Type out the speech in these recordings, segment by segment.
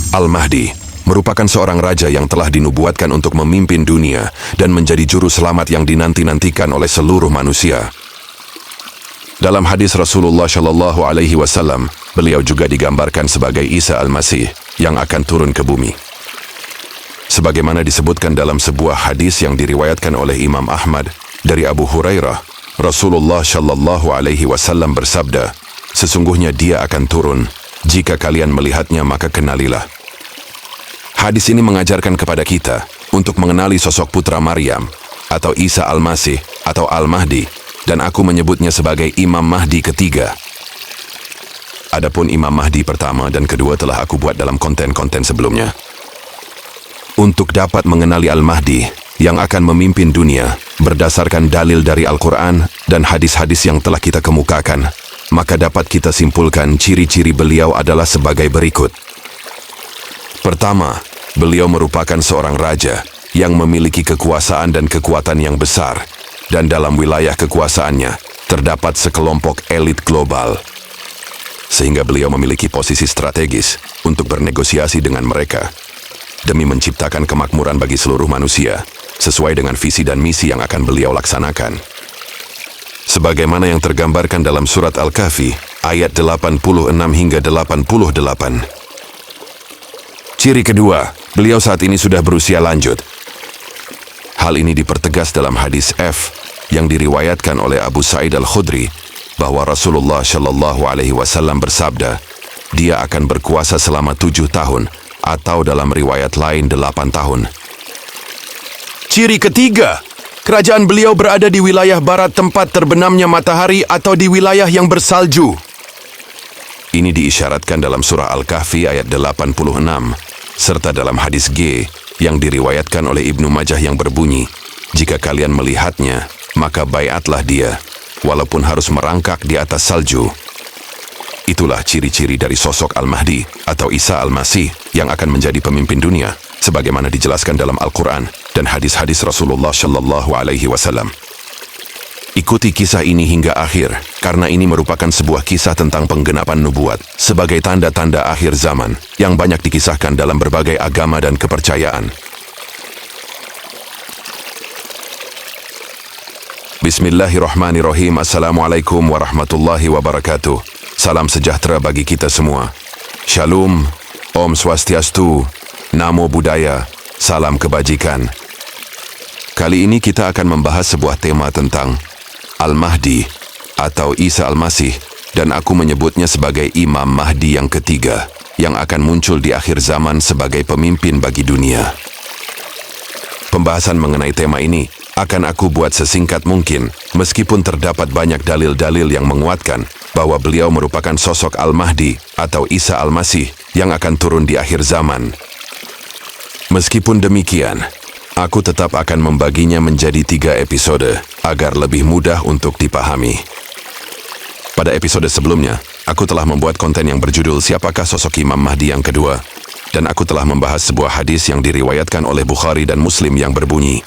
Al-Mahdi merupakan seorang raja yang telah dinubuatkan untuk memimpin dunia dan menjadi juru selamat yang dinanti-nantikan oleh seluruh manusia. Dalam hadis Rasulullah Shallallahu Alaihi Wasallam, beliau juga digambarkan sebagai Isa Al-Masih yang akan turun ke bumi. Sebagaimana disebutkan dalam sebuah hadis yang diriwayatkan oleh Imam Ahmad dari Abu Hurairah, Rasulullah Shallallahu Alaihi Wasallam bersabda, "Sesungguhnya dia akan turun. Jika kalian melihatnya, maka kenalilah." Hadis ini mengajarkan kepada kita untuk mengenali sosok putra Maryam atau Isa Al-Masih atau Al-Mahdi, dan aku menyebutnya sebagai Imam Mahdi ketiga. Adapun Imam Mahdi pertama dan kedua telah aku buat dalam konten-konten sebelumnya. Untuk dapat mengenali Al-Mahdi yang akan memimpin dunia berdasarkan dalil dari Al-Quran dan hadis-hadis yang telah kita kemukakan, maka dapat kita simpulkan ciri-ciri beliau adalah sebagai berikut. Pertama, beliau merupakan seorang raja yang memiliki kekuasaan dan kekuatan yang besar, dan dalam wilayah kekuasaannya terdapat sekelompok elit global. Sehingga beliau memiliki posisi strategis untuk bernegosiasi dengan mereka, demi menciptakan kemakmuran bagi seluruh manusia, sesuai dengan visi dan misi yang akan beliau laksanakan. Sebagaimana yang tergambarkan dalam surat Al-Kahfi, ayat 86 hingga 88. Ciri kedua, beliau saat ini sudah berusia lanjut. Hal ini dipertegas dalam hadis F yang diriwayatkan oleh Abu Sa'id Al-Khudri, bahwa Rasulullah Shallallahu Alaihi Wasallam bersabda, dia akan berkuasa selama 7 tahun, atau dalam riwayat lain 8 tahun. Ciri ketiga, kerajaan beliau berada di wilayah barat tempat terbenamnya matahari atau di wilayah yang bersalju. Ini diisyaratkan dalam surah Al-Kahfi ayat 86, serta dalam hadis G yang diriwayatkan oleh Ibnu Majah yang berbunyi, jika kalian melihatnya, maka baiatlah dia, walaupun harus merangkak di atas salju. Itulah ciri-ciri dari sosok Al-Mahdi atau Isa Al-Masih yang akan menjadi pemimpin dunia, sebagaimana dijelaskan dalam Al-Quran dan hadis-hadis Rasulullah Shallallahu Alaihi Wasallam. Ikuti kisah ini hingga akhir, karena ini merupakan sebuah kisah tentang penggenapan nubuat sebagai tanda-tanda akhir zaman yang banyak dikisahkan dalam berbagai agama dan kepercayaan. Bismillahirrahmanirrahim. Assalamualaikum warahmatullahi wabarakatuh. Salam sejahtera bagi kita semua. Shalom, Om Swastiastu, Namo Buddhaya, salam kebajikan. Kali ini kita akan membahas sebuah tema tentang Al-Mahdi atau Isa Al-Masih, dan aku menyebutnya sebagai Imam Mahdi yang ketiga yang akan muncul di akhir zaman sebagai pemimpin bagi dunia. Pembahasan mengenai tema ini akan aku buat sesingkat mungkin, meskipun terdapat banyak dalil-dalil yang menguatkan bahwa beliau merupakan sosok Al-Mahdi atau Isa Al-Masih yang akan turun di akhir zaman. Meskipun demikian, aku tetap akan membaginya menjadi 3 episode agar lebih mudah untuk dipahami. Pada episode sebelumnya, aku telah membuat konten yang berjudul Siapakah Sosok Imam Mahdi yang kedua, dan aku telah membahas sebuah hadis yang diriwayatkan oleh Bukhari dan Muslim yang berbunyi,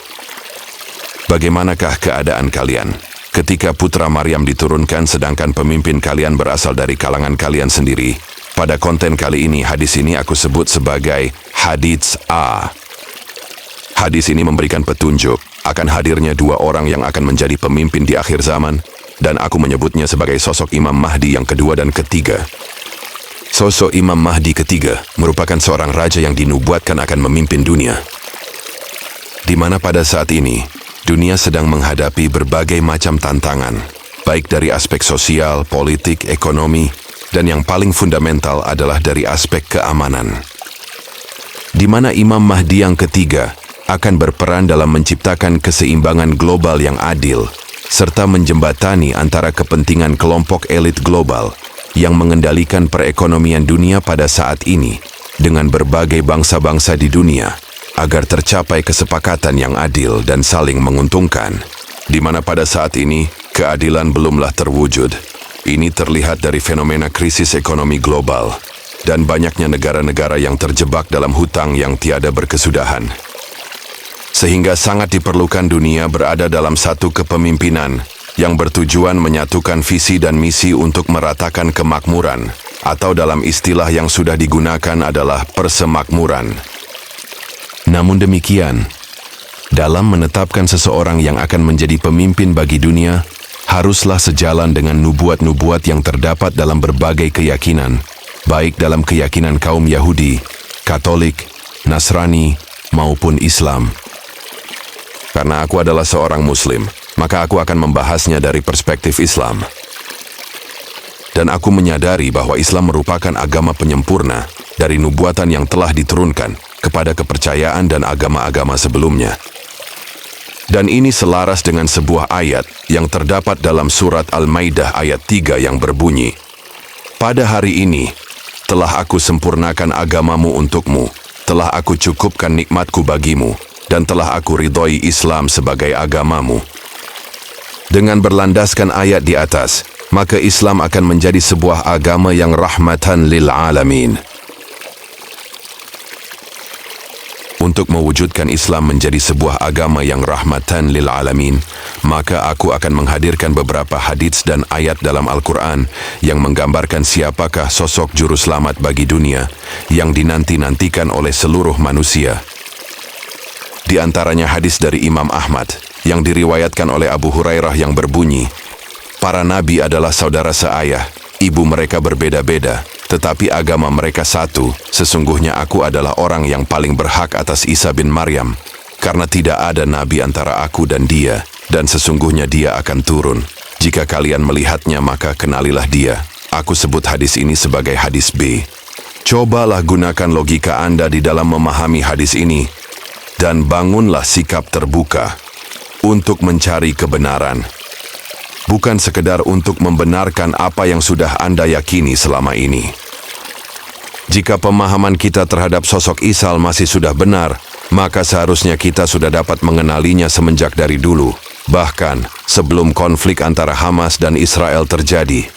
bagaimanakah keadaan kalian ketika putra Maryam diturunkan sedangkan pemimpin kalian berasal dari kalangan kalian sendiri? Pada konten kali ini, hadis ini aku sebut sebagai hadits A. Hadis ini memberikan petunjuk akan hadirnya 2 orang yang akan menjadi pemimpin di akhir zaman, dan aku menyebutnya sebagai sosok Imam Mahdi yang kedua dan ketiga. Sosok Imam Mahdi ketiga merupakan seorang raja yang dinubuatkan akan memimpin dunia, di mana pada saat ini dunia sedang menghadapi berbagai macam tantangan, baik dari aspek sosial, politik, ekonomi, dan yang paling fundamental adalah dari aspek keamanan, di mana Imam Mahdi yang ketiga akan berperan dalam menciptakan keseimbangan global yang adil, serta menjembatani antara kepentingan kelompok elit global yang mengendalikan perekonomian dunia pada saat ini dengan berbagai bangsa-bangsa di dunia, agar tercapai kesepakatan yang adil dan saling menguntungkan, di mana pada saat ini keadilan belumlah terwujud. Ini terlihat dari fenomena krisis ekonomi global dan banyaknya negara-negara yang terjebak dalam hutang yang tiada berkesudahan. Sehingga sangat diperlukan dunia berada dalam satu kepemimpinan yang bertujuan menyatukan visi dan misi untuk meratakan kemakmuran atau dalam istilah yang sudah digunakan adalah persemakmuran. Namun demikian, dalam menetapkan seseorang yang akan menjadi pemimpin bagi dunia, haruslah sejalan dengan nubuat-nubuat yang terdapat dalam berbagai keyakinan, baik dalam keyakinan kaum Yahudi, Katolik, Nasrani, maupun Islam. Karena aku adalah seorang Muslim, maka aku akan membahasnya dari perspektif Islam. Dan aku menyadari bahwa Islam merupakan agama penyempurna dari nubuatan yang telah diturunkan kepada kepercayaan dan agama-agama sebelumnya. Dan ini selaras dengan sebuah ayat yang terdapat dalam surat Al-Maidah ayat 3 yang berbunyi, "Pada hari ini, telah aku sempurnakan agamamu untukmu, telah aku cukupkan nikmatku bagimu, dan telah aku ridhoi Islam sebagai agamamu." Dengan berlandaskan ayat di atas, maka Islam akan menjadi sebuah agama yang rahmatan lil alamin. Untuk mewujudkan Islam menjadi sebuah agama yang rahmatan lil alamin, maka aku akan menghadirkan beberapa hadits dan ayat dalam Al-Quran yang menggambarkan siapakah sosok juru selamat bagi dunia yang dinanti-nantikan oleh seluruh manusia. Di antaranya hadis dari Imam Ahmad yang diriwayatkan oleh Abu Hurairah yang berbunyi, "Para nabi adalah saudara seayah, ibu mereka berbeda-beda, tetapi agama mereka satu. Sesungguhnya aku adalah orang yang paling berhak atas Isa bin Maryam, karena tidak ada nabi antara aku dan dia, dan sesungguhnya dia akan turun. Jika kalian melihatnya maka kenalilah dia." Aku sebut hadis ini sebagai hadis B. Cobalah gunakan logika Anda di dalam memahami hadis ini, dan bangunlah sikap terbuka untuk mencari kebenaran. Bukan sekedar untuk membenarkan apa yang sudah Anda yakini selama ini. Jika pemahaman kita terhadap sosok Isa masih sudah benar, maka seharusnya kita sudah dapat mengenalinya semenjak dari dulu, bahkan sebelum konflik antara Hamas dan Israel terjadi.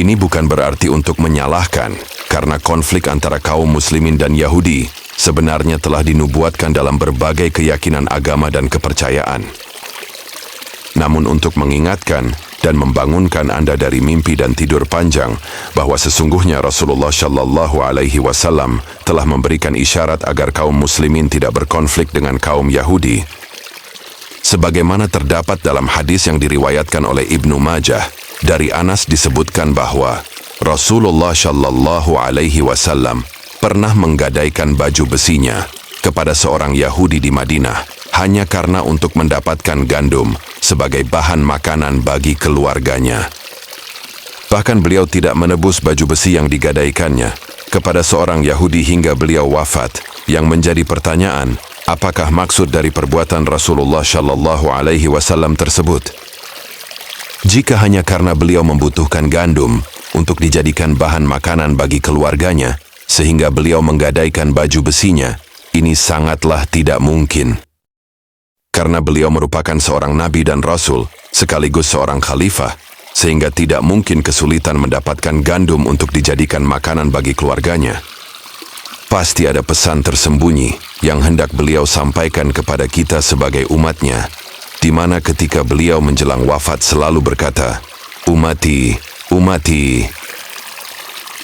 Ini bukan berarti untuk menyalahkan, karena konflik antara kaum muslimin dan Yahudi sebenarnya telah dinubuatkan dalam berbagai keyakinan agama dan kepercayaan. Namun untuk mengingatkan dan membangunkan Anda dari mimpi dan tidur panjang bahwa sesungguhnya Rasulullah Shallallahu Alaihi Wasallam telah memberikan isyarat agar kaum muslimin tidak berkonflik dengan kaum Yahudi. Sebagaimana terdapat dalam hadis yang diriwayatkan oleh Ibnu Majah, dari Anas disebutkan bahwa Rasulullah Shallallahu Alaihi Wasallam pernah menggadaikan baju besinya kepada seorang Yahudi di Madinah hanya karena untuk mendapatkan gandum sebagai bahan makanan bagi keluarganya. Bahkan beliau tidak menebus baju besi yang digadaikannya kepada seorang Yahudi hingga beliau wafat, yang menjadi pertanyaan, apakah maksud dari perbuatan Rasulullah Shallallahu Alaihi Wasallam tersebut? Jika hanya karena beliau membutuhkan gandum untuk dijadikan bahan makanan bagi keluarganya, sehingga beliau menggadaikan baju besinya, ini sangatlah tidak mungkin. Karena beliau merupakan seorang nabi dan rasul, sekaligus seorang khalifah, sehingga tidak mungkin kesulitan mendapatkan gandum untuk dijadikan makanan bagi keluarganya. Pasti ada pesan tersembunyi yang hendak beliau sampaikan kepada kita sebagai umatnya, di mana ketika beliau menjelang wafat selalu berkata, "Umati, umati,"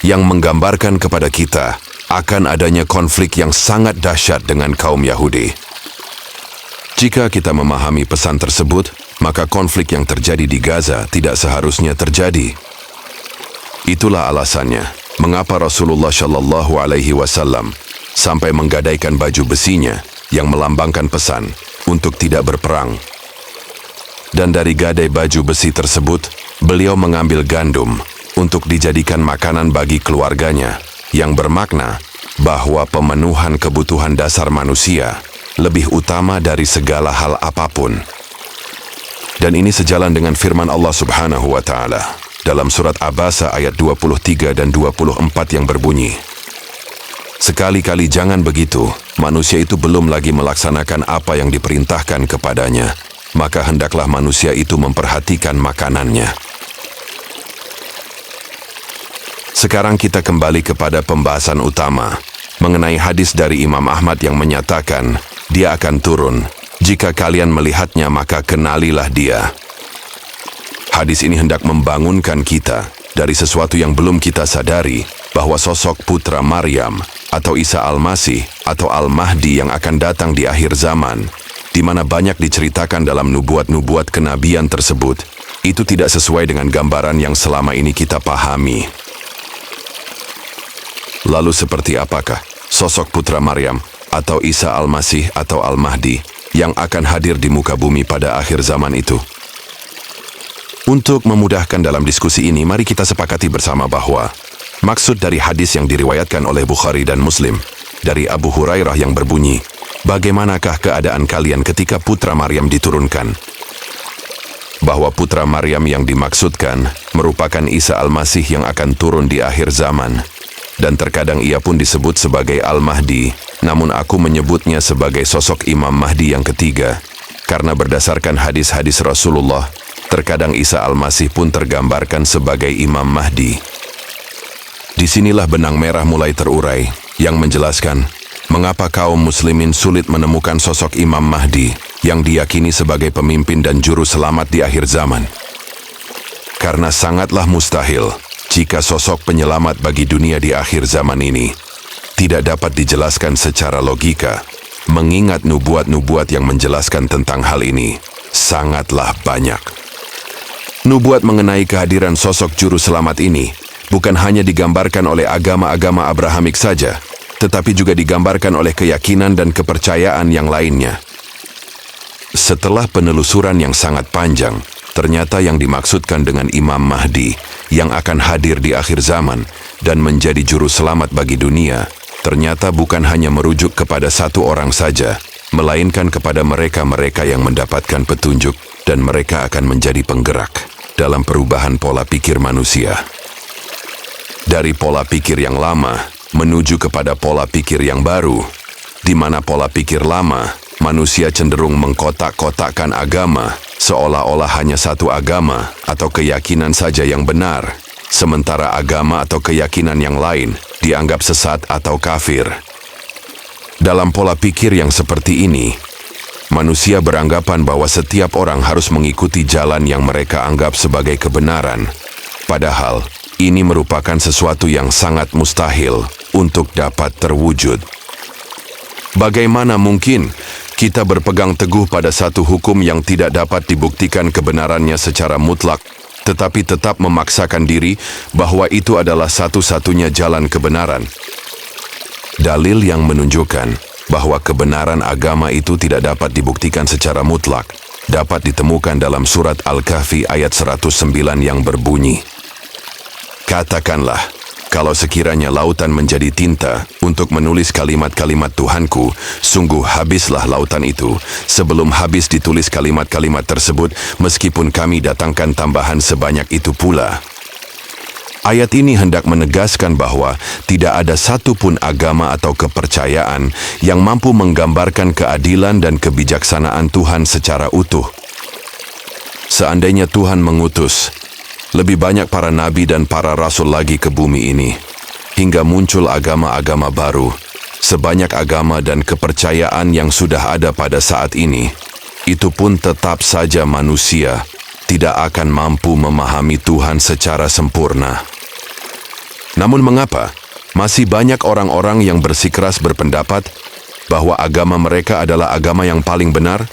yang menggambarkan kepada kita akan adanya konflik yang sangat dahsyat dengan kaum Yahudi. Jika kita memahami pesan tersebut, maka konflik yang terjadi di Gaza tidak seharusnya terjadi. Itulah alasannya mengapa Rasulullah Shallallahu Alaihi Wasallam sampai menggadaikan baju besinya yang melambangkan pesan untuk tidak berperang. Dan dari gadai baju besi tersebut, beliau mengambil gandum untuk dijadikan makanan bagi keluarganya, yang bermakna bahwa pemenuhan kebutuhan dasar manusia lebih utama dari segala hal apapun. Dan ini sejalan dengan firman Allah Subhanahu wa Ta'ala dalam surat Abasa ayat 23 dan 24 yang berbunyi, "Sekali-kali jangan begitu, manusia itu belum lagi melaksanakan apa yang diperintahkan kepadanya, maka hendaklah manusia itu memperhatikan makanannya." Sekarang kita kembali kepada pembahasan utama mengenai hadis dari Imam Ahmad yang menyatakan, dia akan turun. Jika kalian melihatnya maka kenalilah dia. Hadis ini hendak membangunkan kita dari sesuatu yang belum kita sadari, bahwa sosok putra Maryam atau Isa Al-Masih atau Al-Mahdi yang akan datang di akhir zaman, di mana banyak diceritakan dalam nubuat-nubuat kenabian tersebut, itu tidak sesuai dengan gambaran yang selama ini kita pahami. Lalu seperti apakah sosok putra Maryam atau Isa Al-Masih atau Al-Mahdi yang akan hadir di muka bumi pada akhir zaman itu? Untuk memudahkan dalam diskusi ini, mari kita sepakati bersama bahwa maksud dari hadis yang diriwayatkan oleh Bukhari dan Muslim dari Abu Hurairah yang berbunyi, bagaimanakah keadaan kalian ketika putra Maryam diturunkan? Bahwa putra Maryam yang dimaksudkan merupakan Isa Al-Masih yang akan turun di akhir zaman. Dan terkadang ia pun disebut sebagai Al-Mahdi, namun aku menyebutnya sebagai sosok Imam Mahdi yang ketiga. Karena berdasarkan hadis-hadis Rasulullah, terkadang Isa Al-Masih pun tergambarkan sebagai Imam Mahdi. Disinilah benang merah mulai terurai, yang menjelaskan mengapa kaum muslimin sulit menemukan sosok Imam Mahdi yang diyakini sebagai pemimpin dan juru selamat di akhir zaman. Karena sangatlah mustahil jika sosok penyelamat bagi dunia di akhir zaman ini tidak dapat dijelaskan secara logika, mengingat nubuat-nubuat yang menjelaskan tentang hal ini sangatlah banyak. Nubuat mengenai kehadiran sosok juru selamat ini bukan hanya digambarkan oleh agama-agama Abrahamik saja, tetapi juga digambarkan oleh keyakinan dan kepercayaan yang lainnya. Setelah penelusuran yang sangat panjang, ternyata yang dimaksudkan dengan Imam Mahdi yang akan hadir di akhir zaman dan menjadi juru selamat bagi dunia, ternyata bukan hanya merujuk kepada satu orang saja, melainkan kepada mereka-mereka yang mendapatkan petunjuk dan mereka akan menjadi penggerak dalam perubahan pola pikir manusia. Dari pola pikir yang lama menuju kepada pola pikir yang baru, di mana pola pikir lama, manusia cenderung mengkotak-kotakkan agama, seolah-olah hanya satu agama atau keyakinan saja yang benar, sementara agama atau keyakinan yang lain dianggap sesat atau kafir. Dalam pola pikir yang seperti ini, manusia beranggapan bahwa setiap orang harus mengikuti jalan yang mereka anggap sebagai kebenaran, padahal ini merupakan sesuatu yang sangat mustahil untuk dapat terwujud. Bagaimana mungkin kita berpegang teguh pada satu hukum yang tidak dapat dibuktikan kebenarannya secara mutlak, tetapi tetap memaksakan diri bahwa itu adalah satu-satunya jalan kebenaran? Dalil yang menunjukkan bahwa kebenaran agama itu tidak dapat dibuktikan secara mutlak dapat ditemukan dalam surat Al-Kahfi ayat 109 yang berbunyi, "Katakanlah, kalau sekiranya lautan menjadi tinta untuk menulis kalimat-kalimat Tuhanku, sungguh habislah lautan itu sebelum habis ditulis kalimat-kalimat tersebut, meskipun kami datangkan tambahan sebanyak itu pula." Ayat ini hendak menegaskan bahwa tidak ada satupun agama atau kepercayaan yang mampu menggambarkan keadilan dan kebijaksanaan Tuhan secara utuh. Seandainya Tuhan mengutus lebih banyak para nabi dan para rasul lagi ke bumi ini, hingga muncul agama-agama baru, sebanyak agama dan kepercayaan yang sudah ada pada saat ini, itu pun tetap saja manusia tidak akan mampu memahami Tuhan secara sempurna. Namun mengapa masih banyak orang-orang yang bersikeras berpendapat bahwa agama mereka adalah agama yang paling benar?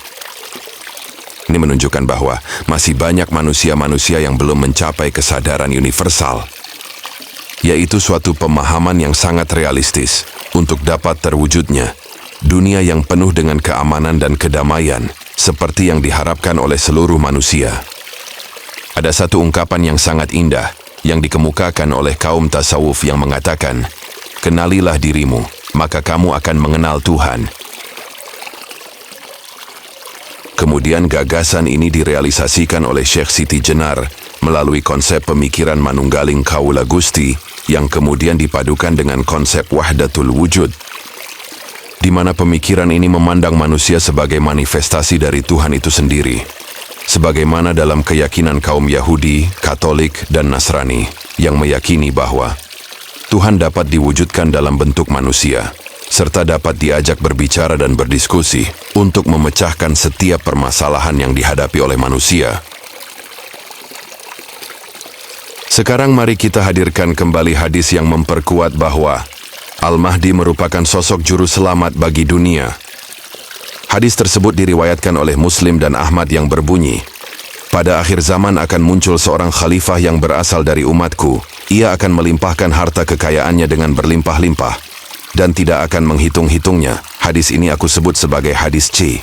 Ini menunjukkan bahwa masih banyak manusia-manusia yang belum mencapai kesadaran universal, yaitu suatu pemahaman yang sangat realistis untuk dapat terwujudnya dunia yang penuh dengan keamanan dan kedamaian seperti yang diharapkan oleh seluruh manusia. Ada satu ungkapan yang sangat indah yang dikemukakan oleh kaum tasawuf yang mengatakan, "Kenalilah dirimu, maka kamu akan mengenal Tuhan." Kemudian gagasan ini direalisasikan oleh Syekh Siti Jenar melalui konsep pemikiran Manunggaling Kaula Gusti yang kemudian dipadukan dengan konsep Wahdatul Wujud, di mana pemikiran ini memandang manusia sebagai manifestasi dari Tuhan itu sendiri. Sebagaimana dalam keyakinan kaum Yahudi, Katolik, dan Nasrani yang meyakini bahwa Tuhan dapat diwujudkan dalam bentuk manusia, serta dapat diajak berbicara dan berdiskusi untuk memecahkan setiap permasalahan yang dihadapi oleh manusia. Sekarang mari kita hadirkan kembali hadis yang memperkuat bahwa Al-Mahdi merupakan sosok juru selamat bagi dunia. Hadis tersebut diriwayatkan oleh Muslim dan Ahmad yang berbunyi, pada akhir zaman akan muncul seorang khalifah yang berasal dari umatku. Ia akan melimpahkan harta kekayaannya dengan berlimpah-limpah dan tidak akan menghitung-hitungnya. Hadis ini aku sebut sebagai hadis C.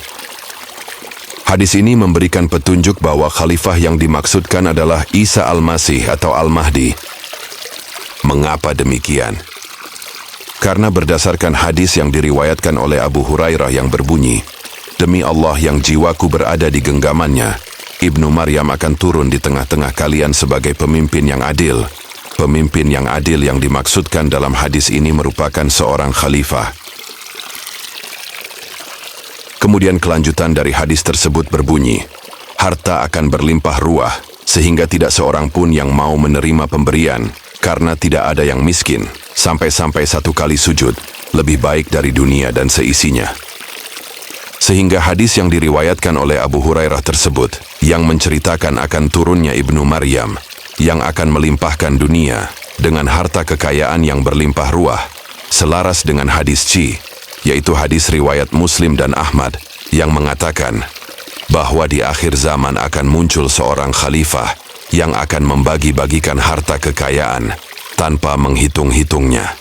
Hadis ini memberikan petunjuk bahwa khalifah yang dimaksudkan adalah Isa Al-Masih atau Al-Mahdi. Mengapa demikian? Karena berdasarkan hadis yang diriwayatkan oleh Abu Hurairah yang berbunyi, demi Allah yang jiwaku berada di genggamannya, Ibnu Maryam akan turun di tengah-tengah kalian sebagai pemimpin yang adil. Pemimpin yang adil yang dimaksudkan dalam hadis ini merupakan seorang khalifah. Kemudian kelanjutan dari hadis tersebut berbunyi, harta akan berlimpah ruah, sehingga tidak seorang pun yang mau menerima pemberian, karena tidak ada yang miskin, sampai-sampai 1 kali sujud, lebih baik dari dunia dan seisinya. Sehingga hadis yang diriwayatkan oleh Abu Hurairah tersebut, yang menceritakan akan turunnya Ibnu Maryam, yang akan melimpahkan dunia dengan harta kekayaan yang berlimpah ruah, selaras dengan hadis C, yaitu hadis riwayat Muslim dan Ahmad, yang mengatakan bahwa di akhir zaman akan muncul seorang khalifah yang akan membagi-bagikan harta kekayaan tanpa menghitung-hitungnya.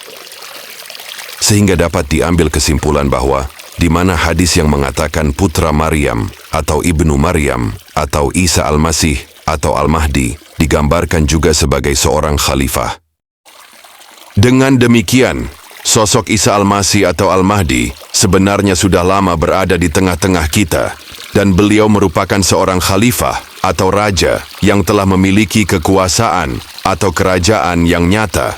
Sehingga dapat diambil kesimpulan bahwa di mana hadis yang mengatakan putra Maryam atau Ibnu Maryam atau Isa Al-Masih atau Al-Mahdi digambarkan juga sebagai seorang khalifah. Dengan demikian, sosok Isa Al-Masih atau Al-Mahdi sebenarnya sudah lama berada di tengah-tengah kita, dan beliau merupakan seorang khalifah atau raja yang telah memiliki kekuasaan atau kerajaan yang nyata.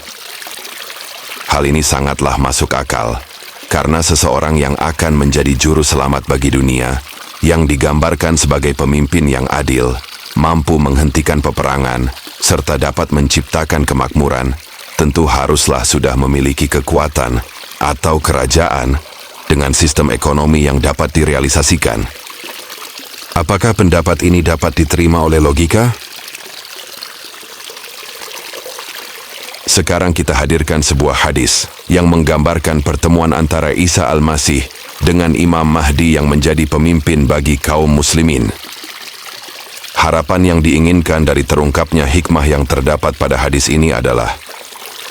Hal ini sangatlah masuk akal, karena seseorang yang akan menjadi juru selamat bagi dunia, yang digambarkan sebagai pemimpin yang adil, mampu menghentikan peperangan, serta dapat menciptakan kemakmuran, tentu haruslah sudah memiliki kekuatan atau kerajaan dengan sistem ekonomi yang dapat direalisasikan. Apakah pendapat ini dapat diterima oleh logika? Sekarang kita hadirkan sebuah hadis yang menggambarkan pertemuan antara Isa Al-Masih dengan Imam Mahdi yang menjadi pemimpin bagi kaum muslimin. Harapan yang diinginkan dari terungkapnya hikmah yang terdapat pada hadis ini adalah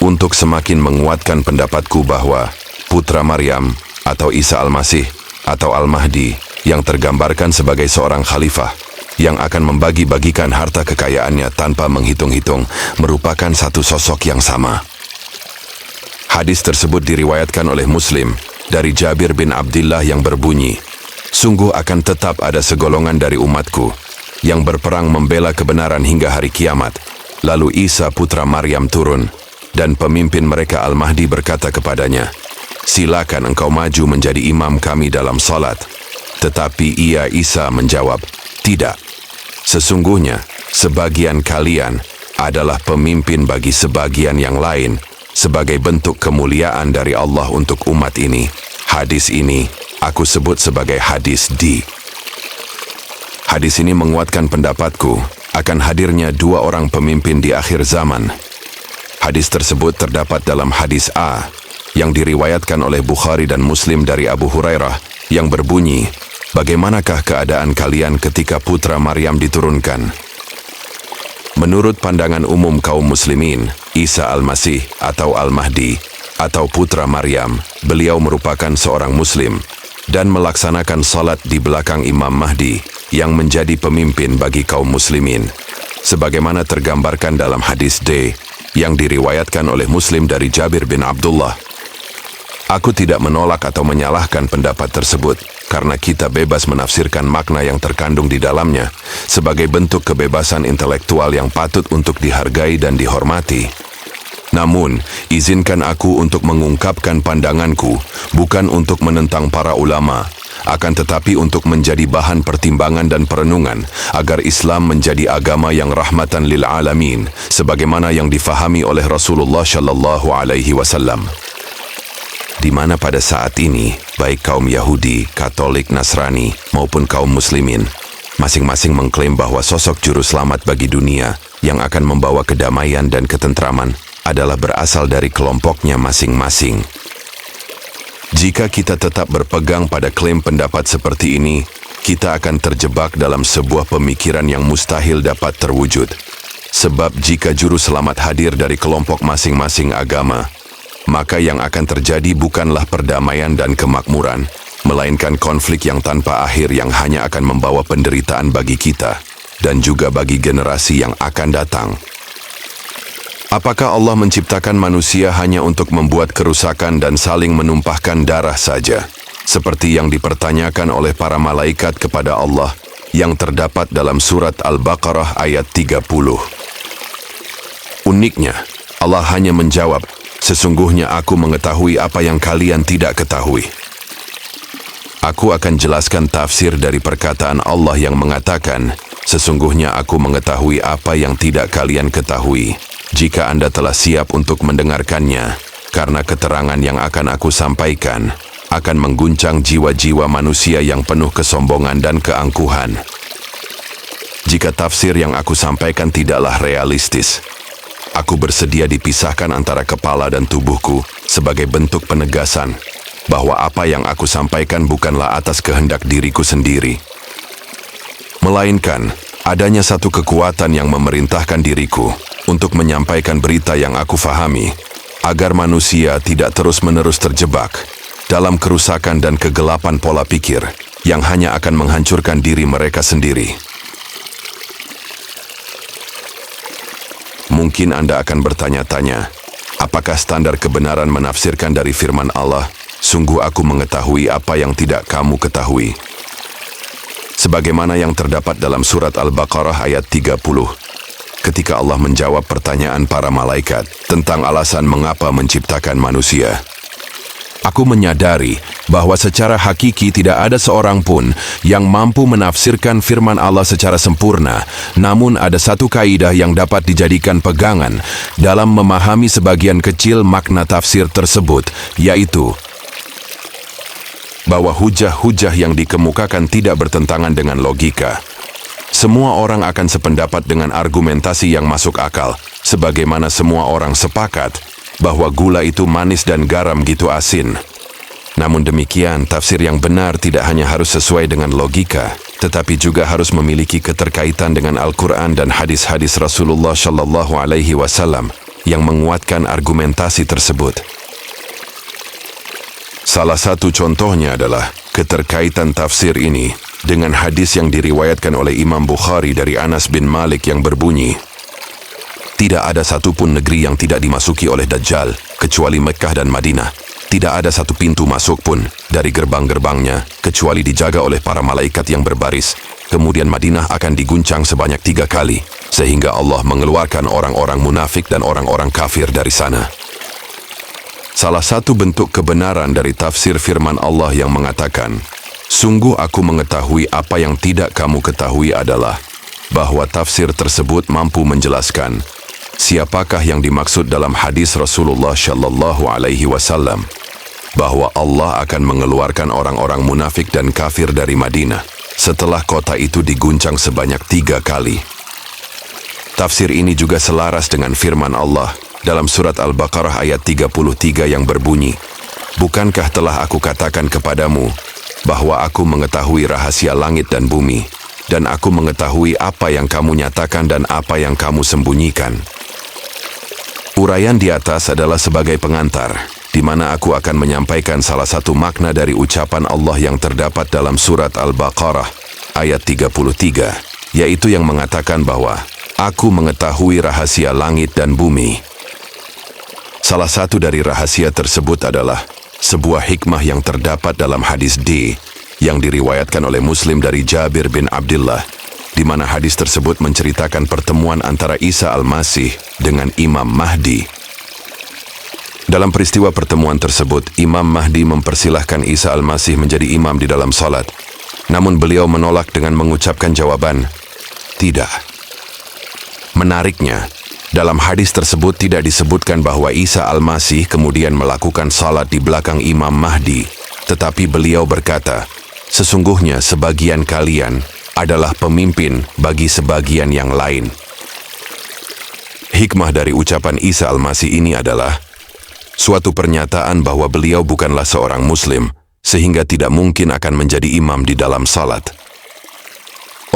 untuk semakin menguatkan pendapatku bahwa putra Maryam atau Isa Al-Masih atau Al-Mahdi yang tergambarkan sebagai seorang khalifah yang akan membagi-bagikan harta kekayaannya tanpa menghitung-hitung merupakan satu sosok yang sama. Hadis tersebut diriwayatkan oleh Muslim dari Jabir bin Abdillah yang berbunyi, sungguh akan tetap ada segolongan dari umatku yang berperang membela kebenaran hingga hari kiamat. Lalu Isa putra Maryam turun, dan pemimpin mereka Al-Mahdi berkata kepadanya, silakan engkau maju menjadi imam kami dalam salat. Tetapi ia Isa menjawab, tidak. Sesungguhnya, sebagian kalian adalah pemimpin bagi sebagian yang lain, sebagai bentuk kemuliaan dari Allah untuk umat ini. Hadis ini aku sebut sebagai hadis D. Hadis ini menguatkan pendapatku akan hadirnya 2 orang pemimpin di akhir zaman. Hadis tersebut terdapat dalam hadis A yang diriwayatkan oleh Bukhari dan Muslim dari Abu Hurairah yang berbunyi, bagaimanakah keadaan kalian ketika putra Maryam diturunkan? Menurut pandangan umum kaum muslimin, Isa Al-Masih atau Al-Mahdi atau putra Maryam, beliau merupakan seorang muslim dan melaksanakan salat di belakang Imam Mahdi yang menjadi pemimpin bagi kaum muslimin, sebagaimana tergambarkan dalam hadis D yang diriwayatkan oleh Muslim dari Jabir bin Abdullah. Aku tidak menolak atau menyalahkan pendapat tersebut, karena kita bebas menafsirkan makna yang terkandung di dalamnya sebagai bentuk kebebasan intelektual yang patut untuk dihargai dan dihormati. Namun, izinkan aku untuk mengungkapkan pandanganku, bukan untuk menentang para ulama, akan tetapi untuk menjadi bahan pertimbangan dan perenungan agar Islam menjadi agama yang rahmatan lil alamin, sebagaimana yang difahami oleh Rasulullah Shallallahu Alaihi Wasallam. Di mana pada saat ini, baik kaum Yahudi, Katolik, Nasrani, maupun kaum Muslimin, masing-masing mengklaim bahwa sosok juru selamat bagi dunia yang akan membawa kedamaian dan ketentraman adalah berasal dari kelompoknya masing-masing. Jika kita tetap berpegang pada klaim pendapat seperti ini, kita akan terjebak dalam sebuah pemikiran yang mustahil dapat terwujud. Sebab jika juru selamat hadir dari kelompok masing-masing agama, maka yang akan terjadi bukanlah perdamaian dan kemakmuran, melainkan konflik yang tanpa akhir yang hanya akan membawa penderitaan bagi kita dan juga bagi generasi yang akan datang. Apakah Allah menciptakan manusia hanya untuk membuat kerusakan dan saling menumpahkan darah saja, seperti yang dipertanyakan oleh para malaikat kepada Allah yang terdapat dalam surat Al-Baqarah ayat 30? Uniknya, Allah hanya menjawab, "Sesungguhnya aku mengetahui apa yang kalian tidak ketahui." Aku akan jelaskan tafsir dari perkataan Allah yang mengatakan, "Sesungguhnya aku mengetahui apa yang tidak kalian ketahui." Jika Anda telah siap untuk mendengarkannya, karena keterangan yang akan aku sampaikan akan mengguncang jiwa-jiwa manusia yang penuh kesombongan dan keangkuhan. Jika tafsir yang aku sampaikan tidaklah realistis, aku bersedia dipisahkan antara kepala dan tubuhku sebagai bentuk penegasan bahwa apa yang aku sampaikan bukanlah atas kehendak diriku sendiri, melainkan adanya satu kekuatan yang memerintahkan diriku untuk menyampaikan berita yang aku fahami, agar manusia tidak terus-menerus terjebak dalam kerusakan dan kegelapan pola pikir yang hanya akan menghancurkan diri mereka sendiri. Mungkin Anda akan bertanya-tanya, apakah standar kebenaran menafsirkan dari firman Allah, "Sungguh aku mengetahui apa yang tidak kamu ketahui." Sebagaimana yang terdapat dalam surat Al-Baqarah ayat 30, ketika Allah menjawab pertanyaan para malaikat tentang alasan mengapa menciptakan manusia. Aku menyadari bahwa secara hakiki tidak ada seorang pun yang mampu menafsirkan firman Allah secara sempurna, namun ada satu kaidah yang dapat dijadikan pegangan dalam memahami sebagian kecil makna tafsir tersebut, yaitu bahwa hujah-hujah yang dikemukakan tidak bertentangan dengan logika. Semua orang akan sependapat dengan argumentasi yang masuk akal, sebagaimana semua orang sepakat bahwa gula itu manis dan garam gitu asin. Namun demikian, tafsir yang benar tidak hanya harus sesuai dengan logika, tetapi juga harus memiliki keterkaitan dengan Al-Quran dan hadis-hadis Rasulullah Shallallahu Alaihi Wasallam yang menguatkan argumentasi tersebut. Salah satu contohnya adalah keterkaitan tafsir ini dengan hadis yang diriwayatkan oleh Imam Bukhari dari Anas bin Malik yang berbunyi, "Tidak ada satupun negeri yang tidak dimasuki oleh Dajjal, kecuali Mekkah dan Madinah. Tidak ada satu pintu masuk pun dari gerbang-gerbangnya, kecuali dijaga oleh para malaikat yang berbaris. Kemudian Madinah akan diguncang sebanyak 3 kali, sehingga Allah mengeluarkan orang-orang munafik dan orang-orang kafir dari sana." Salah satu bentuk kebenaran dari tafsir firman Allah yang mengatakan, "Sungguh aku mengetahui apa yang tidak kamu ketahui" adalah bahwa tafsir tersebut mampu menjelaskan siapakah yang dimaksud dalam hadis Rasulullah Shallallahu Alaihi Wasallam bahwa Allah akan mengeluarkan orang-orang munafik dan kafir dari Madinah setelah kota itu diguncang sebanyak 3 kali. Tafsir ini juga selaras dengan firman Allah dalam surat Al-Baqarah ayat 33 yang berbunyi, "Bukankah telah aku katakan kepadamu bahwa aku mengetahui rahasia langit dan bumi, dan aku mengetahui apa yang kamu nyatakan dan apa yang kamu sembunyikan." Uraian di atas adalah sebagai pengantar, di mana aku akan menyampaikan salah satu makna dari ucapan Allah yang terdapat dalam surat Al-Baqarah ayat 33, yaitu yang mengatakan bahwa aku mengetahui rahasia langit dan bumi. Salah satu dari rahasia tersebut adalah sebuah hikmah yang terdapat dalam hadis D yang diriwayatkan oleh Muslim dari Jabir bin Abdullah, di mana hadis tersebut menceritakan pertemuan antara Isa Al-Masih dengan Imam Mahdi. Dalam peristiwa pertemuan tersebut, Imam Mahdi mempersilahkan Isa Al-Masih menjadi imam di dalam salat, namun beliau menolak dengan mengucapkan jawaban, "Tidak." Menariknya, dalam hadis tersebut tidak disebutkan bahwa Isa Al-Masih kemudian melakukan salat di belakang Imam Mahdi, tetapi beliau berkata, "Sesungguhnya sebagian kalian adalah pemimpin bagi sebagian yang lain." Hikmah dari ucapan Isa Al-Masih ini adalah suatu pernyataan bahwa beliau bukanlah seorang muslim, sehingga tidak mungkin akan menjadi imam di dalam salat.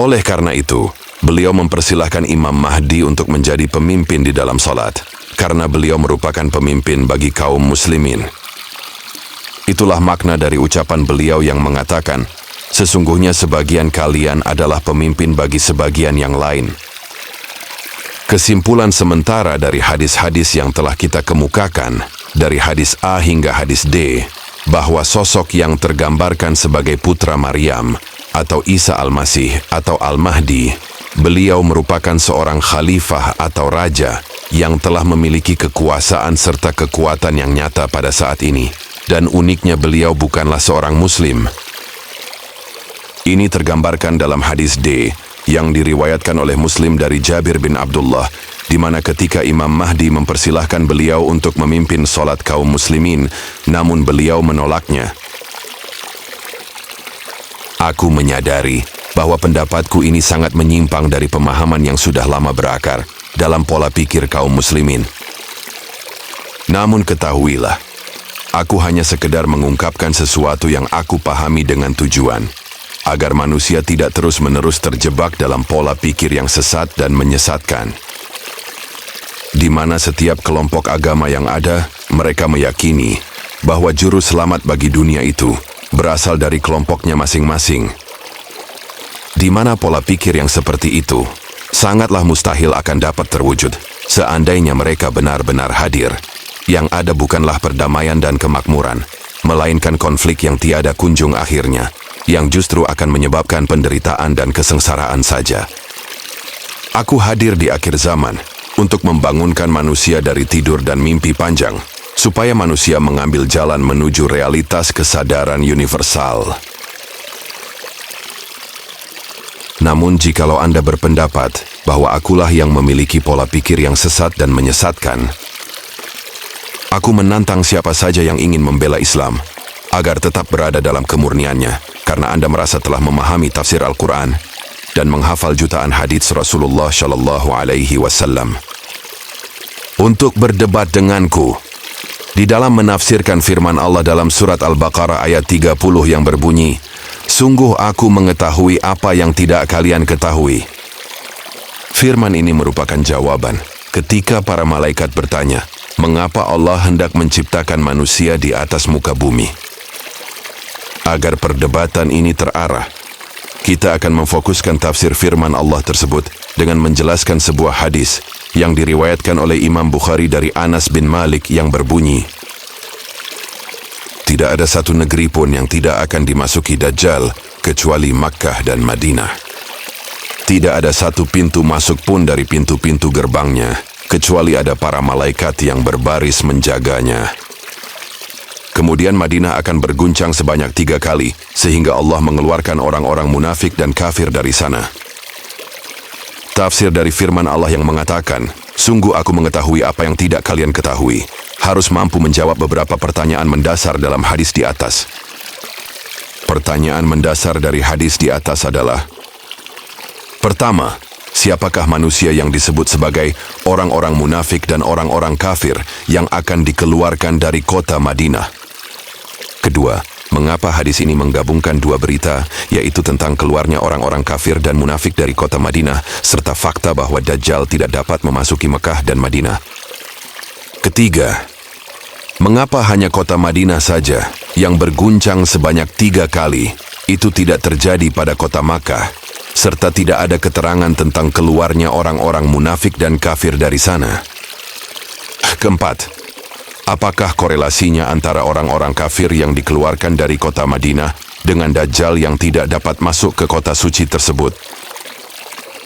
Oleh karena itu, beliau mempersilahkan Imam Mahdi untuk menjadi pemimpin di dalam salat, karena beliau merupakan pemimpin bagi kaum muslimin. Itulah makna dari ucapan beliau yang mengatakan, sesungguhnya sebagian kalian adalah pemimpin bagi sebagian yang lain. Kesimpulan sementara dari hadis-hadis yang telah kita kemukakan, dari hadis A hingga hadis D, bahwa sosok yang tergambarkan sebagai putra Maryam, atau Isa Al-Masih, atau Al-Mahdi, beliau merupakan seorang khalifah atau raja yang telah memiliki kekuasaan serta kekuatan yang nyata pada saat ini. Dan uniknya beliau bukanlah seorang muslim. Ini tergambarkan dalam hadis D, yang diriwayatkan oleh Muslim dari Jabir bin Abdullah, di mana ketika Imam Mahdi mempersilahkan beliau untuk memimpin sholat kaum muslimin, namun beliau menolaknya. Aku menyadari bahwa pendapatku ini sangat menyimpang dari pemahaman yang sudah lama berakar dalam pola pikir kaum muslimin. Namun ketahuilah, aku hanya sekedar mengungkapkan sesuatu yang aku pahami dengan tujuan agar manusia tidak terus-menerus terjebak dalam pola pikir yang sesat dan menyesatkan, di mana setiap kelompok agama yang ada, mereka meyakini bahwa juru selamat bagi dunia itu berasal dari kelompoknya masing-masing, di mana pola pikir yang seperti itu sangatlah mustahil akan dapat terwujud seandainya mereka benar-benar hadir. Yang ada bukanlah perdamaian dan kemakmuran, melainkan konflik yang tiada kunjung akhirnya, yang justru akan menyebabkan penderitaan dan kesengsaraan saja. Aku hadir di akhir zaman untuk membangunkan manusia dari tidur dan mimpi panjang, supaya manusia mengambil jalan menuju realitas kesadaran universal. Namun jikalau Anda berpendapat bahwa akulah yang memiliki pola pikir yang sesat dan menyesatkan, aku menantang siapa saja yang ingin membela Islam agar tetap berada dalam kemurniannya, karena Anda merasa telah memahami tafsir Al-Quran dan menghafal jutaan hadits Rasulullah Shallallahu Alaihi Wasallam, untuk berdebat denganku di dalam menafsirkan firman Allah dalam surat Al-Baqarah ayat 30 yang berbunyi, "Sungguh aku mengetahui apa yang tidak kalian ketahui." Firman ini merupakan jawaban ketika para malaikat bertanya, mengapa Allah hendak menciptakan manusia di atas muka bumi? Agar perdebatan ini terarah, kita akan memfokuskan tafsir firman Allah tersebut dengan menjelaskan sebuah hadis yang diriwayatkan oleh Imam Bukhari dari Anas bin Malik yang berbunyi, "Tidak ada satu negeri pun yang tidak akan dimasuki Dajjal kecuali Makkah dan Madinah. Tidak ada satu pintu masuk pun dari pintu-pintu gerbangnya kecuali ada para malaikat yang berbaris menjaganya. Kemudian Madinah akan berguncang sebanyak 3 kali, sehingga Allah mengeluarkan orang-orang munafik dan kafir dari sana." Tafsir dari firman Allah yang mengatakan, "Sungguh aku mengetahui apa yang tidak kalian ketahui," harus mampu menjawab beberapa pertanyaan mendasar dalam hadis di atas. Pertanyaan mendasar dari hadis di atas adalah, pertama, siapakah manusia yang disebut sebagai orang-orang munafik dan orang-orang kafir yang akan dikeluarkan dari kota Madinah? Kedua, mengapa hadis ini menggabungkan 2 berita, yaitu tentang keluarnya orang-orang kafir dan munafik dari kota Madinah, serta fakta bahwa Dajjal tidak dapat memasuki Mekah dan Madinah? Ketiga, mengapa hanya kota Madinah saja yang berguncang sebanyak 3 kali, itu tidak terjadi pada kota Makkah, serta tidak ada keterangan tentang keluarnya orang-orang munafik dan kafir dari sana? Keempat, apakah korelasinya antara orang-orang kafir yang dikeluarkan dari kota Madinah dengan Dajjal yang tidak dapat masuk ke kota suci tersebut?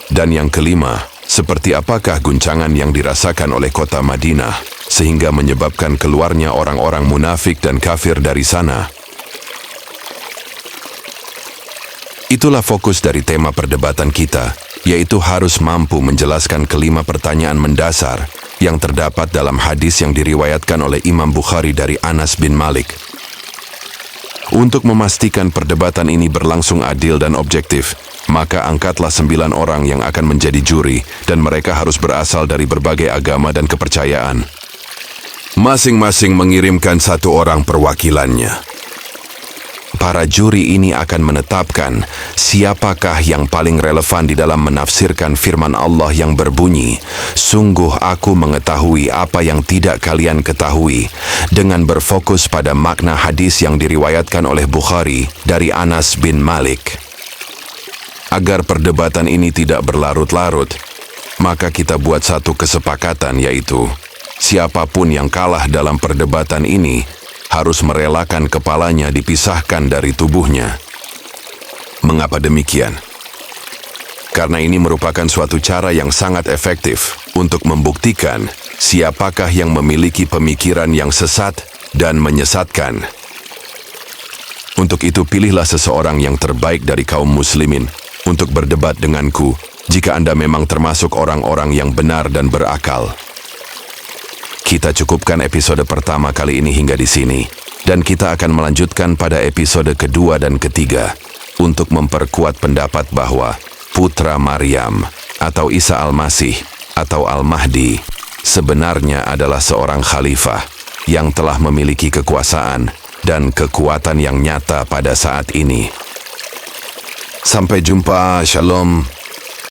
Dan yang kelima, seperti apakah guncangan yang dirasakan oleh kota Madinah sehingga menyebabkan keluarnya orang-orang munafik dan kafir dari sana? Itulah fokus dari tema perdebatan kita, yaitu harus mampu menjelaskan kelima pertanyaan mendasar yang terdapat dalam hadis yang diriwayatkan oleh Imam Bukhari dari Anas bin Malik. Untuk memastikan perdebatan ini berlangsung adil dan objektif, Maka angkatlah 9 orang yang akan menjadi juri, dan mereka harus berasal dari berbagai agama dan kepercayaan. Masing-masing mengirimkan 1 orang perwakilannya. Para juri ini akan menetapkan siapakah yang paling relevan di dalam menafsirkan firman Allah yang berbunyi, "Sungguh aku mengetahui apa yang tidak kalian ketahui," dengan berfokus pada makna hadis yang diriwayatkan oleh Bukhari dari Anas bin Malik. Agar perdebatan ini tidak berlarut-larut, maka kita buat satu kesepakatan, yaitu siapapun yang kalah dalam perdebatan ini harus merelakan kepalanya dipisahkan dari tubuhnya. Mengapa demikian? Karena ini merupakan suatu cara yang sangat efektif untuk membuktikan siapakah yang memiliki pemikiran yang sesat dan menyesatkan. Untuk itu, pilihlah seseorang yang terbaik dari kaum muslimin untuk berdebat denganku, jika Anda memang termasuk orang-orang yang benar dan berakal. Kita cukupkan episode pertama kali ini hingga di sini, dan kita akan melanjutkan pada episode kedua dan ketiga untuk memperkuat pendapat bahwa putra Maryam atau Isa Al-Masih atau Al-Mahdi sebenarnya adalah seorang khalifah yang telah memiliki kekuasaan dan kekuatan yang nyata pada saat ini. Sampai jumpa, Shalom.